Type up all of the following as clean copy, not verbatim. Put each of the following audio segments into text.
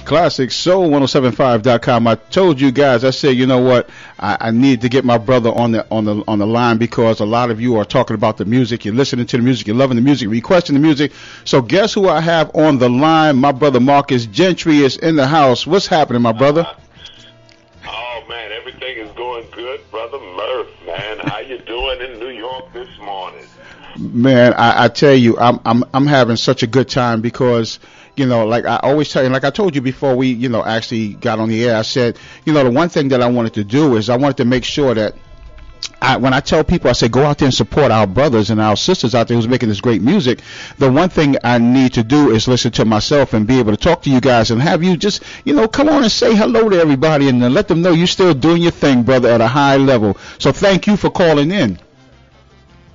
Classic Soul 1075.com. I told you guys, I said, you know what? I need to get my brother on the line because a lot of you are talking about the music. You're listening to the music. You're loving the music, requesting the music. So guess who I have on the line? My brother Marcus Gentry is in the house. What's happening, my brother? Oh man, everything is going good, brother Murph. Man, how you doing in New York this morning? Man, I tell you, I'm having such a good time because, you know, like I always tell you, like I told you before we, you know, actually got on the air, I said, you know, the one thing that I wanted to do is I wanted to make sure that when I tell people, I say, go out there and support our brothers and our sisters out there who's making this great music. The one thing I need to do is listen to myself and be able to talk to you guys and have you just, you know, come on and say hello to everybody and let them know you're still doing your thing, brother, at a high level. So thank you for calling in.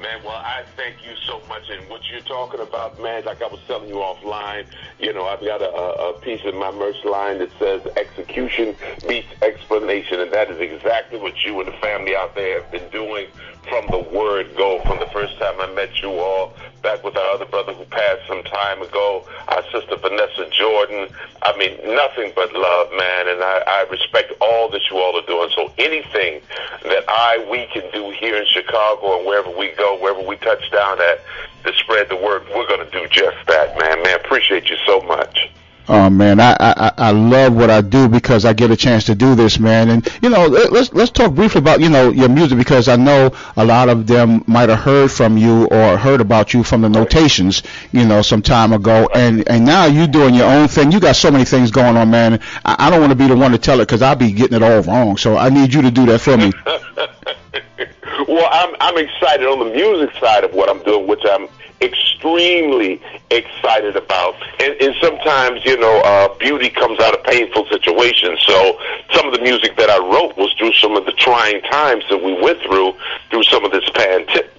Man, well, I thank you so much. And what you're talking about, man, like I was telling you offline, you know, I've got a piece in my merch line that says execution beats explanation. And that is exactly what you and the family out there have been doing from the word go. From the first time I met you all, back with our other brother who passed some time ago, our sister Vanessa Jordan. I mean, nothing but love, man. And I respect all that you all are doing. So anything that we can do here in Chicago and wherever we go, wherever we touch down at, to spread the word, we're going to do just that, man. Man, appreciate you so much. Oh man, I love what I do because I get a chance to do this, man. And you know, let's talk briefly about, you know, your music, because I know a lot of them might have heard from you or heard about you from the notations, you know, some time ago. And now you doing your own thing. You got so many things going on, man. I don't want to be the one to tell it because I'll be getting it all wrong. So I need you to do that for me. Well, I'm excited on the music side of what I'm doing, which I'm extremely excited about. And sometimes, you know, beauty comes out of painful situations. So some of the music that I wrote was through some of the trying times that we went through some of this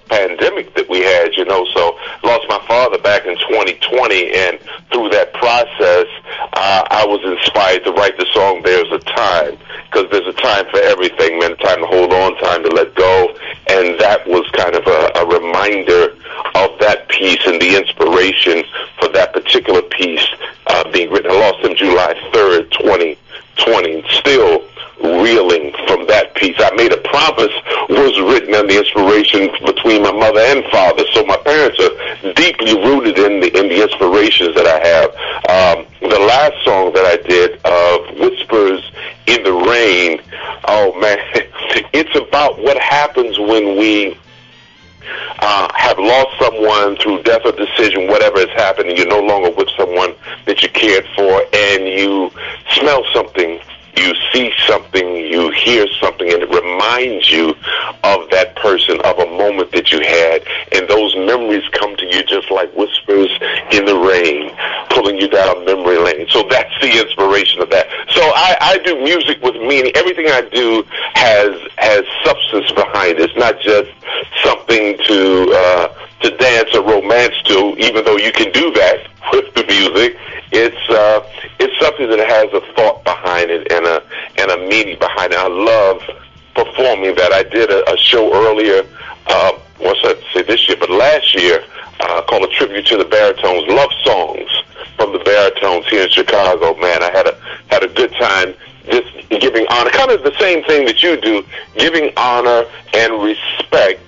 pandemic that we had, you know. So lost my father back in 2020, and through that process, I was inspired to write the song There's a Time, because there's a time for everything, man. Time to hold on, time to let go. And that was kind of a reminder of that piece and the inspiration for that particular piece being written. I lost him July 3rd, 2020. Still reeling from that piece. I Made a Promise was written on the inspiration between my mother and father. So my parents are deeply rooted in the inspirations that I have. The last song that I did, Whispers in the Rain, oh man, it's about what happens when we have lost someone through death or decision, whatever has happened, and you're no longer with someone that you cared for, and you smell something, you see something, you hear something, and it reminds you of that person, of a moment that you had, and those memories come to you just like whispers in the rain, pulling you down memory lane. So that's the inspiration of that. So I do music with meaning. Everything I do has substance behind it. It's not just something to dance or romance to, even though you can do that with the music. It's something that has a thought behind it and a meaning behind it. I love performing that. I did a show earlier, this year, but last year, called A Tribute to the Baritones, Love Songs from the Baritones here in Chicago. Man, I had a good time just giving honor, kind of the same thing that you do, giving honor and respect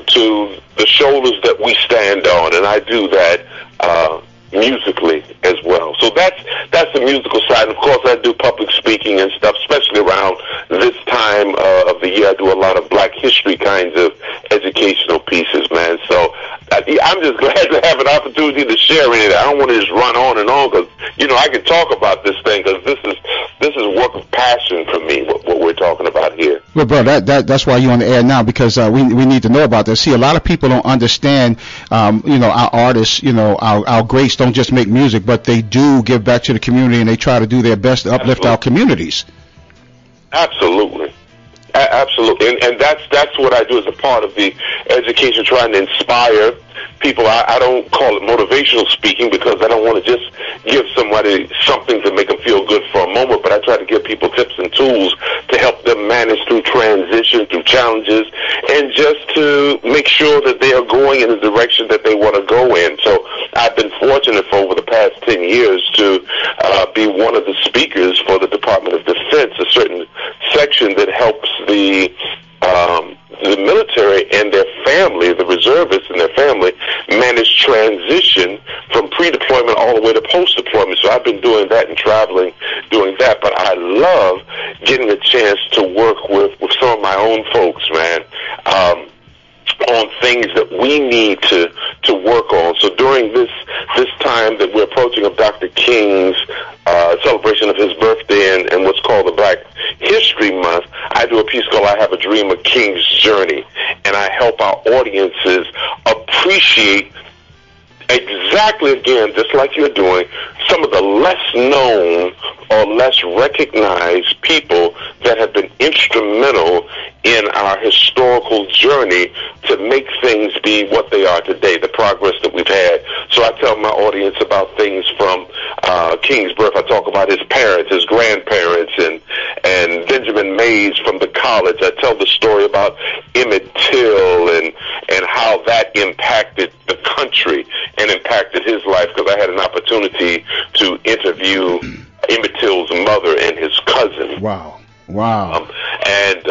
to the shoulders that we stand on, and I do that musically as well. So that's the musical side. And of course, I do public speaking and stuff, especially around this time of the year. I do a lot of Black history kinds of educational pieces, man. So I'm just glad to have an opportunity to share any of that. I don't want to just run on and on because, you know, I can talk about this thing because this is a work of passion for me, what we're talking about here. Well, bro, that's why you're on the air now, because we need to know about this. See, a lot of people don't understand, you know, our artists, you know, our greats don't just make music, but they do give back to the community, and they try to do their best to uplift our communities. Absolutely. Absolutely. And that's what I do as a part of the education, trying to inspire people. I don't call it motivational speaking because I don't want to just give somebody something to make them feel good for a moment, but I try to give people tips and tools to help them manage through transition, through challenges, and just to make sure that they are going in the direction that they want to go in. So I've been fortunate for over the past 10 years to be one of the speakers for the Department of Defense, a certain section that helps the military and their family, the reservists and their family, manage transition from pre-deployment all the way to post-deployment. So I've been doing that and traveling doing that, but I love getting a chance to work with some of my own folks, man, on things that we need to work on. So during this time that we're approaching of Dr. King's celebration of his birthday and what's called the Black History Month, I do a piece called I Have a Dream, A King's Journey, and I help our audiences appreciate exactly, again, just like you're doing, some of the less known or less recognized people that have been instrumental in our historical journey to make things be what they are today, the progress that we've had. So I tell my audience about things from King's birth. I talk about his parents, his grandparents, and Benjamin Mays from the college. I tell the story about Emmett Till and how that impacted the country and impacted his life, because I had an opportunity to interview Emmett Till's mother and his cousin. Wow. Wow. And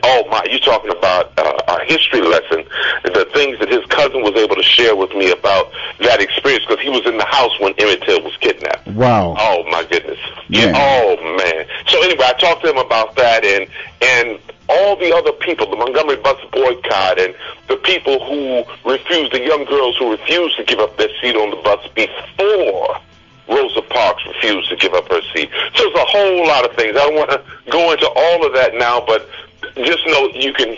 oh my, you're talking about a history lesson, the things that his cousin was able to share with me about that experience, because he was in the house when Emmett Till was kidnapped. Wow. Oh my goodness. Yeah. Oh man. So anyway, I talked to him about that and all the other people, the Montgomery bus boycott, and the people who refused, the young girls who refused to give up their seat on the bus before Rosa Parks refused to give up her seat. So there's a whole lot of things. I don't want to go into all of that now, but just know you can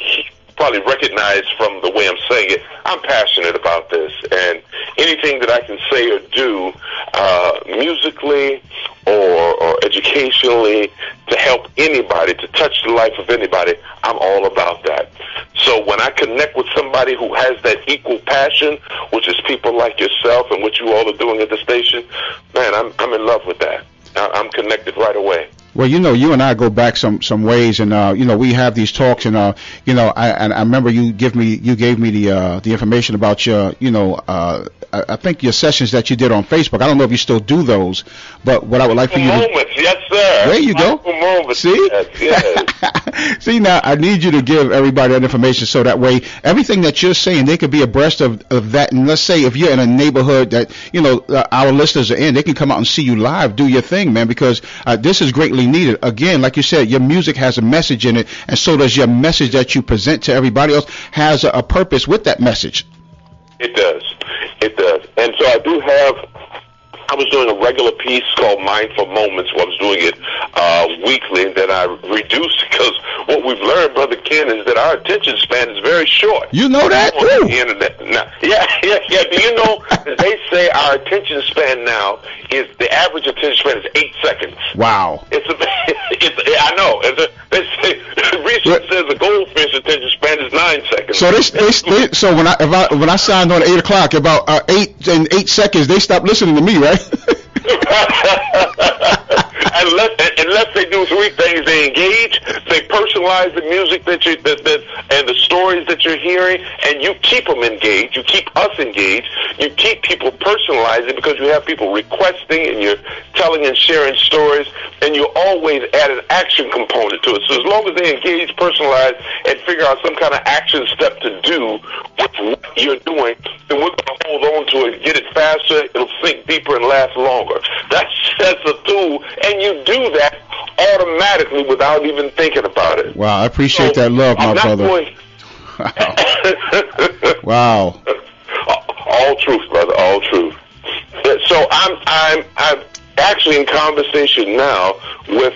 probably recognize from the way I'm saying it, I'm passionate about this. And anything that I can say or do musically or educationally to help anybody, to touch the life of anybody, I'm all about that. So when I connect with somebody who has that equal passion, which is people like yourself and what you all are doing at the station, man, I'm in love with that. I'm connected right away. Well, you know, you and I go back some ways, and you know, we have these talks, and you know, I remember you gave me the information about your, you know, I think your sessions that you did on Facebook. I don't know if you still do those, but what I would like for you moments, yes, sir. There you go. Moments. See? Yes. See, now I need you to give everybody that information so that way everything that you're saying, they could be abreast of that. And let's say if you're in a neighborhood that, you know, our listeners are in, they can come out and see you live, do your thing, man, because this is greatly needed. Again, like you said, your music has a message in it, and so does your message that you present to everybody else has a purpose with that message. It does. It does. And so I was doing a regular piece called Mindful Moments. I was doing it weekly, and then I reduced because what we've learned, Brother Ken, is that our attention span is very short. You know that, too? On the internet. Now, yeah. Do you know that they say our attention span now is, the average attention span is 8 seconds. Wow. I know. They say, research says a goldfish attention span is 9 seconds. So so when I signed on at 8 o'clock, about 8 seconds, they stopped listening to me, right? Unless they do three things: they engage, they personalize the music and the stories that you're hearing, and you keep them engaged. You keep us engaged. You keep people personalizing because you have people requesting, and you're telling and sharing stories, and you always add an action component to it. So as long as they engage, personalize, and figure out some kind of action step to do with what you're doing, then we're going to hold on to it, get it faster, it'll sink deeper and last longer. That's a tool, and you do that automatically without even thinking about it. Wow, I appreciate that love, my brother. Wow. All truth, brother, all truth. So I'm actually in conversation now with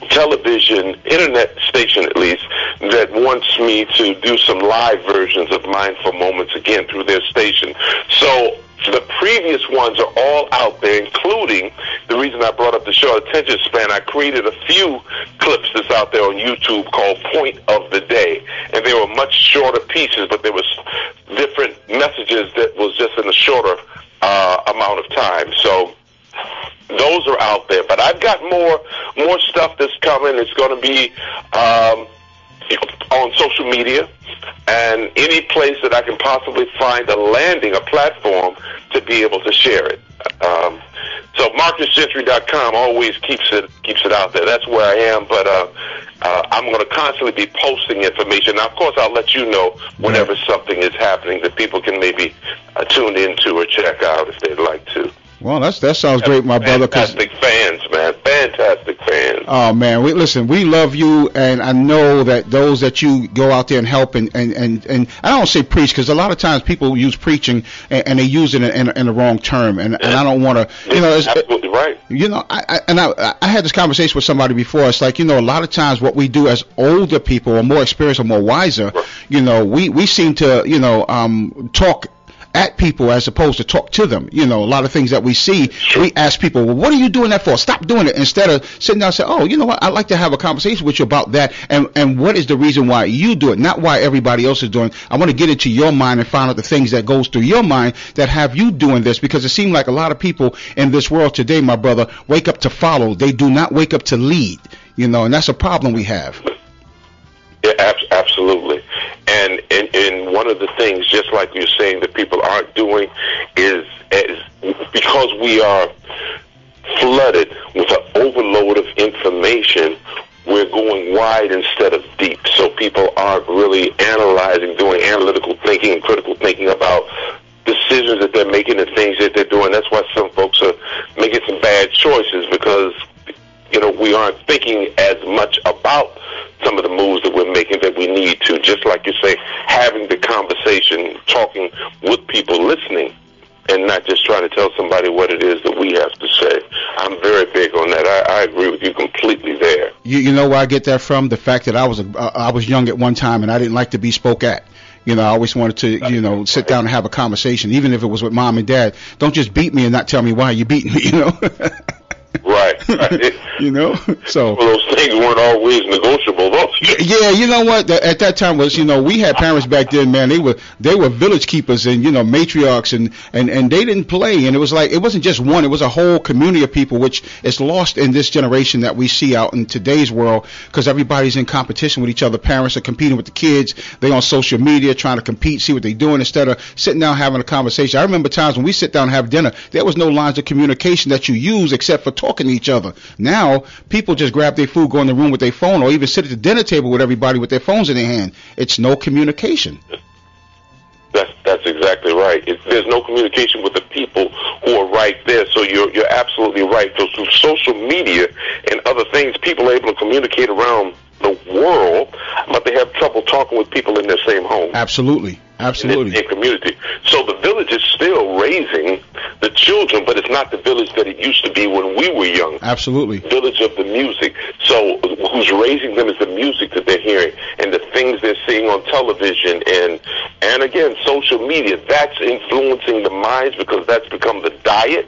television, internet station at least, that wants me to do some live versions of Mindful Moments again through their station. So the previous ones are all out there, including the reason I brought up the short attention span. I created a few clips that's out there on YouTube called Point of the Day, and they were much shorter pieces, but there was different messages that was just in a shorter amount of time. So those are out there, but I've got more stuff that's coming. It's going to be on social media and any place that I can possibly find a platform to be able to share it. So MarcusGentry.com always keeps it out there. That's where I am, but I'm going to constantly be posting information. Now, of course, I'll let you know whenever something is happening that people can maybe tune into or check out if they'd like to. Well, that sounds great, my brother. Fantastic fans, man. Fantastic fans. Oh, man. We love you, and I know that those that you go out there and help, and I don't say preach, because a lot of times people use preaching, and they use it in the wrong term, and I don't want to, It's absolutely right. I had this conversation with somebody before. It's like, a lot of times what we do as older people or more experienced or more wiser, we seem to, talk at people as opposed to talk to them. A lot of things that we see, we ask people, well, what are you doing that for? Stop doing it, instead of sitting down and say, oh, you know what, I'd like to have a conversation with you about that, and what is the reason why you do it, not why everybody else is doing it. I want to get into your mind and find out the things that goes through your mind that have you doing this, because it seems like a lot of people in this world today, my brother, wake up to follow. They do not wake up to lead, and that's a problem we have. Yeah, absolutely. And one of the things, just like you're saying, that people aren't doing is because we are flooded with an overload of information, we're going wide instead of deep. So people aren't really analyzing, doing analytical thinking and critical thinking about decisions that they're making and things that they're doing. That's why some folks are making some bad choices, because we aren't thinking as much about some of the moves that we're making that we need to. Just like you say, having the conversation, talking with people, listening, and not just trying to tell somebody what it is that we have to say. I'm very big on that. I agree with you completely there. You know where I get that from? The fact that I was young at one time and I didn't like to be spoke at. I always wanted to, sit down and have a conversation, even if it was with mom and dad. Don't just beat me and not tell me why you beat me, Right. So those things weren't always negotiable, though. Yeah, you know what? At that time was, we had parents back then, man. They were village keepers and matriarchs, and they didn't play. And it was like, it wasn't just one; it was a whole community of people, which is lost in this generation that we see out in today's world, because everybody's in competition with each other. Parents are competing with the kids. They on social media trying to compete, see what they're doing, instead of sitting down having a conversation. I remember times when we sit down and have dinner, there was no lines of communication that you use except for talking to each other. Now people just grab their food, go in the room with their phone, or even sit at the dinner table with everybody with their phones in their hand. It's no communication. That's exactly right. There's no communication with the people who are right there. So you're absolutely right. So through social media and other things, people are able to communicate around the world, but they have trouble talking with people in their same home. Absolutely. Absolutely. In their community. So the village is still raising the children, but it's not the village that it used to be when we were young. Absolutely. Village of the music. So who's raising them is the music that they're hearing and the things they're seeing on television and again, social media. That's influencing the minds, because that's become the diet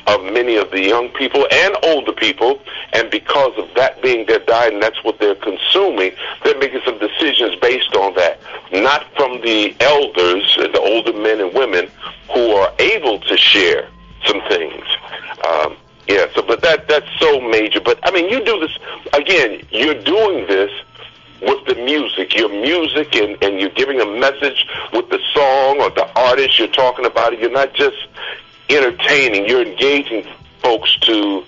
of many of the young people and older people, and because of that being their diet and that's what they're consuming, they're making some decisions based on that, not from the elders, the older men and women who are able to share some things. But that's so major. But I mean, you do this again. You're doing this with the music, your music, and you're giving a message with the song or the artist you're talking about it. You're not just entertaining, you're engaging folks to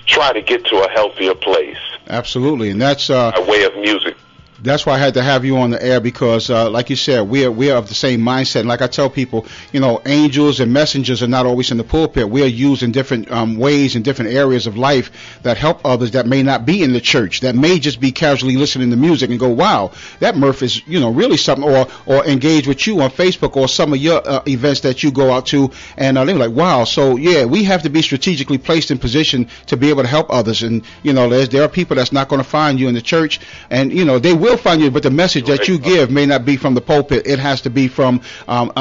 try to get to a healthier place. Absolutely, and that's a way of music. That's why I had to have you on the air, because like you said, we are of the same mindset. And like I tell people, angels and messengers are not always in the pulpit. We are used in different ways in different areas of life that help others that may not be in the church, that may just be casually listening to music and go, wow, that Murph is really something, or engage with you on Facebook or some of your events that you go out to, and they're like, wow. So yeah, we have to be strategically placed in position to be able to help others. And there are people that's not going to find you in the church, and they will find you, but the message that you give may not be from the pulpit. It has to be from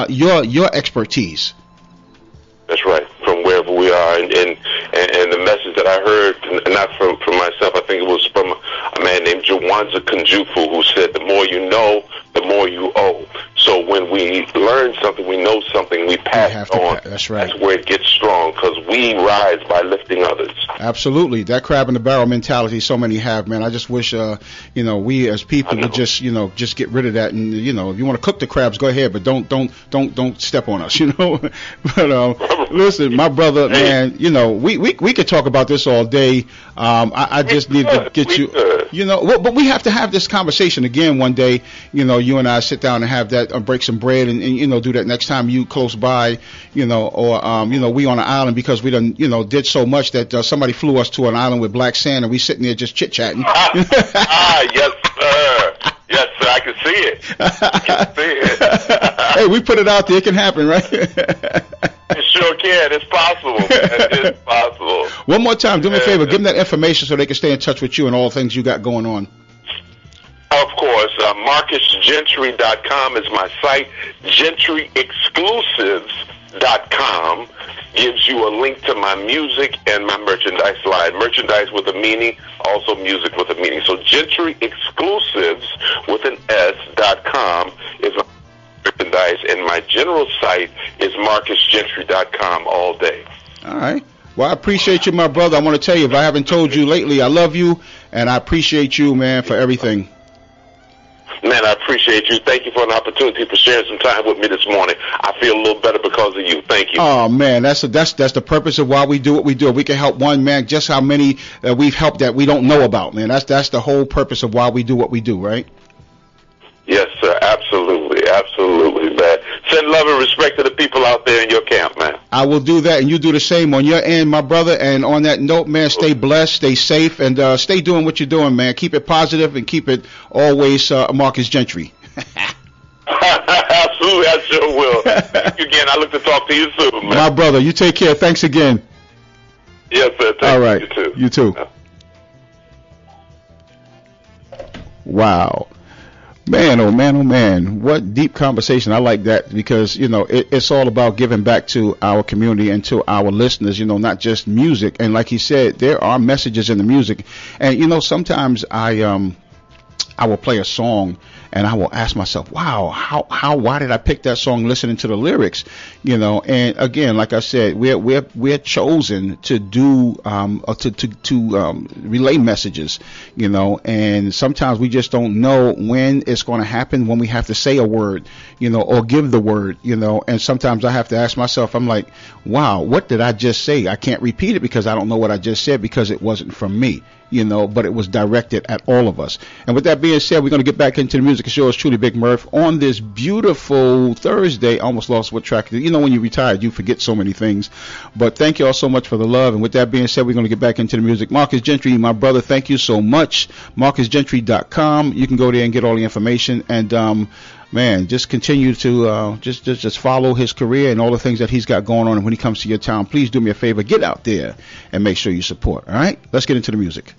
your expertise. That's right, from wherever we are, and the message that I heard, not from myself, I think it was from a man named Jawanza Kunjufu, who said, "The more you know, the more you owe." So So when we learn something, we know something, we pass it on. That's right. That's where it gets strong, because we rise by lifting others. Absolutely. That crab in the barrel mentality so many have, man. I just wish, we as people would just get rid of that. And, if you want to cook the crabs, go ahead, but don't step on us, But, listen, my brother, man, we could talk about this all day. I just need to get you, but we have to have this conversation again one day. You and I sit down and have that, break some bread and do that next time you close by, or, we on an island because we done, did so much that somebody flew us to an island with black sand and we sitting there just chit-chatting. Yes, sir. Yes, sir. I can see it. Hey, we put it out there. It can happen, right? It sure can. It's possible. It's possible. One more time, do me a favor. Give them that information so they can stay in touch with you and all the things you got going on. Of course. MarcusGentry.com is my site. GentryExclusives.com gives you a link to my music and my merchandise line. Merchandise with a meaning, also music with a meaning. So GentryExclusives with an S.com is my merchandise, and my general site is MarcusGentry.com all day. All right. Well, I appreciate you, my brother. I want to tell you, if I haven't told you lately, I love you, and I appreciate you, man, for everything. Man, I appreciate you. Thank you for an opportunity for sharing some time with me this morning. I feel a little better because of you. Thank you. Oh man, that's the purpose of why we do what we do. If we can help one man, just how many we've helped that we don't know about, man. That's the whole purpose of why we do what we do, right? Yes, sir. Absolutely, absolutely, man. Send love and respect to the people out there in your camp, man. I will do that, and you do the same on your end, my brother. And on that note, man, stay blessed, stay safe, and stay doing what you're doing, man. Keep it positive and keep it always Marcus Gentry. Absolutely, I sure will. Thank you again. I look to talk to you soon, man. My brother, you take care. Thanks again. Yes, sir. All right. You too. You too. Wow. Man, oh man, oh man, what deep conversation. I like that because, it's all about giving back to our community and to our listeners, not just music. And like he said, there are messages in the music. And, sometimes I will play a song and I will ask myself, wow, why did I pick that song listening to the lyrics? And again, like I said, we're chosen to do, to relay messages, and sometimes we just don't know when it's going to happen, when we have to say a word, or give the word, and sometimes I have to ask myself, I'm like, wow, what did I just say? I can't repeat it because I don't know what I just said because it wasn't from me. But it was directed at all of us. And with that being said, we're going to get back into the music. Show is truly Big Murph on this beautiful Thursday. Almost lost what track. When you retired, you forget so many things. But thank you all so much for the love. And with that being said, we're going to get back into the music. Marcus Gentry, my brother, thank you so much. MarcusGentry.com. You can go there and get all the information. And man, just continue to just follow his career and all the things that he's got going on. And when he comes to your town, please do me a favor, get out there and make sure you support. All right, let's get into the music.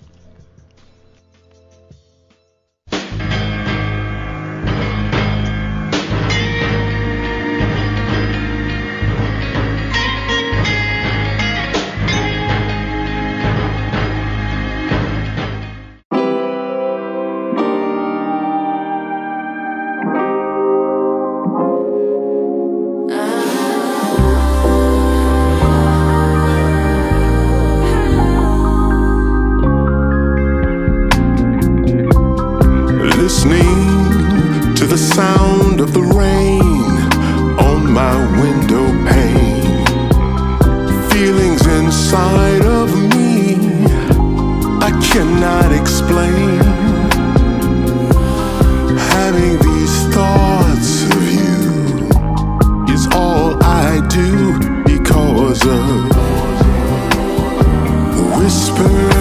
whisper